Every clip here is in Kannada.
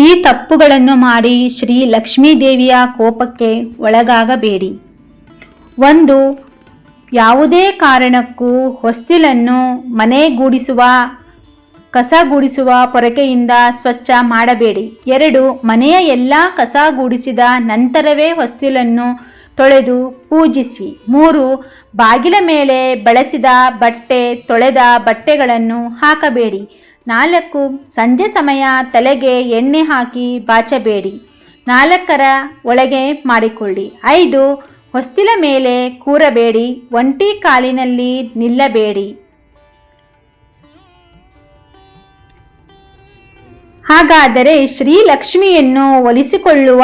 ಈ ತಪ್ಪುಗಳನ್ನು ಮಾಡಿ ಶ್ರೀ ಲಕ್ಷ್ಮೀದೇವಿಯ ಕೋಪಕ್ಕೆ ಒಳಗಾಗಬೇಡಿ. 1. ಯಾವುದೇ ಕಾರಣಕ್ಕೂ ಹೊಸ್ತಿಲನ್ನು ಮನೆಗೂಡಿಸುವ ಕಸಗೂಡಿಸುವ ಪೊರಕೆಯಿಂದ ಸ್ವಚ್ಛ ಮಾಡಬೇಡಿ. 2. ಮನೆಯ ಎಲ್ಲ ಕಸಗೂಡಿಸಿದ ನಂತರವೇ ಹೊಸ್ತಿಲನ್ನು ತೊಳೆದು ಪೂಜಿಸಿ. 3. ಬಾಗಿಲ ಮೇಲೆ ಬಳಸಿದ ಬಟ್ಟೆ ತೊಳೆದ ಬಟ್ಟೆಗಳನ್ನು ಹಾಕಬೇಡಿ. 4. ಸಂಜೆ ಸಮಯ ತಲೆಗೆ ಎಣ್ಣೆ ಹಾಕಿ ಬಾಚಬೇಡಿ. 4ರ ಒಳಗೆ ಮಾಡಿಕೊಳ್ಳಿ. 5. ಹೊಸ್ತಿಲ ಮೇಲೆ ಕೂರಬೇಡಿ. ಒಂಟಿ ಕಾಲಿನಲ್ಲಿ ನಿಲ್ಲಬೇಡಿ. ಹಾಗಾದರೆ ಶ್ರೀಲಕ್ಷ್ಮಿಯನ್ನು ಒಲಿಸಿಕೊಳ್ಳುವ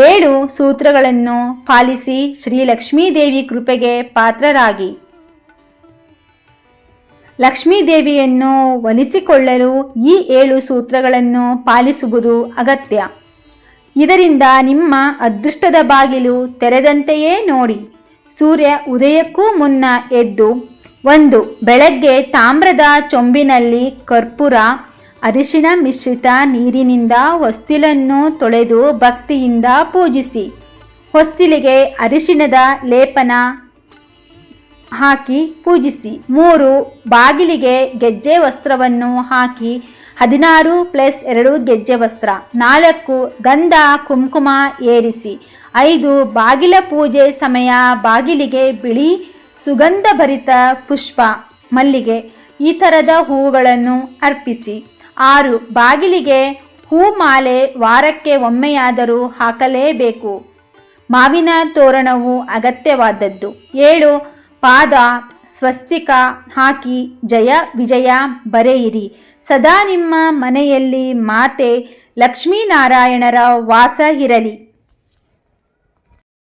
7 ಸೂತ್ರಗಳನ್ನು ಪಾಲಿಸಿ ಶ್ರೀಲಕ್ಷ್ಮೀದೇವಿ ಕೃಪೆಗೆ ಪಾತ್ರರಾಗಿ. ಲಕ್ಷ್ಮೀದೇವಿಯನ್ನು ಒಲಿಸಿಕೊಳ್ಳಲು ಈ 7 ಸೂತ್ರಗಳನ್ನು ಪಾಲಿಸುವುದು ಅಗತ್ಯ. ಇದರಿಂದ ನಿಮ್ಮ ಅದೃಷ್ಟದ ಬಾಗಿಲು ತೆರೆದಂತೆಯೇ ನೋಡಿ. ಸೂರ್ಯ ಉದಯಕ್ಕೂ ಮುನ್ನ ಎದ್ದು 1. ಬೆಳಗ್ಗೆ ತಾಮ್ರದ ಚೊಂಬಿನಲ್ಲಿ ಕರ್ಪೂರ, ಅರಿಶಿಣ ಮಿಶ್ರಿತ ನೀರಿನಿಂದ ಹೊಸ್ತಿಲನ್ನು ತೊಳೆದು ಭಕ್ತಿಯಿಂದ ಪೂಜಿಸಿ. ಹೊಸ್ತಿಲಿಗೆ ಅರಿಶಿಣದ ಲೇಪನ ಹಾಕಿ ಪೂಜಿಸಿ. 3. ಬಾಗಿಲಿಗೆ ಗೆಜ್ಜೆ ವಸ್ತ್ರವನ್ನು ಹಾಕಿ 16+2 ಗೆಜ್ಜೆ ವಸ್ತ್ರ. 4. ಗಂಧ ಕುಂಕುಮ ಏರಿಸಿ. 5. ಬಾಗಿಲ ಪೂಜೆ ಸಮಯ ಬಾಗಿಲಿಗೆ ಬಿಳಿ ಸುಗಂಧಭರಿತ ಪುಷ್ಪ, ಮಲ್ಲಿಗೆ ಈ ಥರದ ಹೂಗಳನ್ನು ಅರ್ಪಿಸಿ. 6. ಬಾಗಿಲಿಗೆ ಹೂಮಾಲೆ ವಾರಕ್ಕೆ ಒಮ್ಮೆಯಾದರೂ ಹಾಕಲೇಬೇಕು. ಮಾವಿನ ತೋರಣವು ಅಗತ್ಯವಾದದ್ದು. 7. ಪಾದ ಸ್ವಸ್ತಿಕ ಹಾಕಿ ಜಯ ವಿಜಯ ಬರೆಯಿರಿ. ಸದಾ ನಿಮ್ಮ ಮನೆಯಲ್ಲಿ ಮಾತೆ ಲಕ್ಷ್ಮೀನಾರಾಯಣರ ವಾಸ ಇರಲಿ.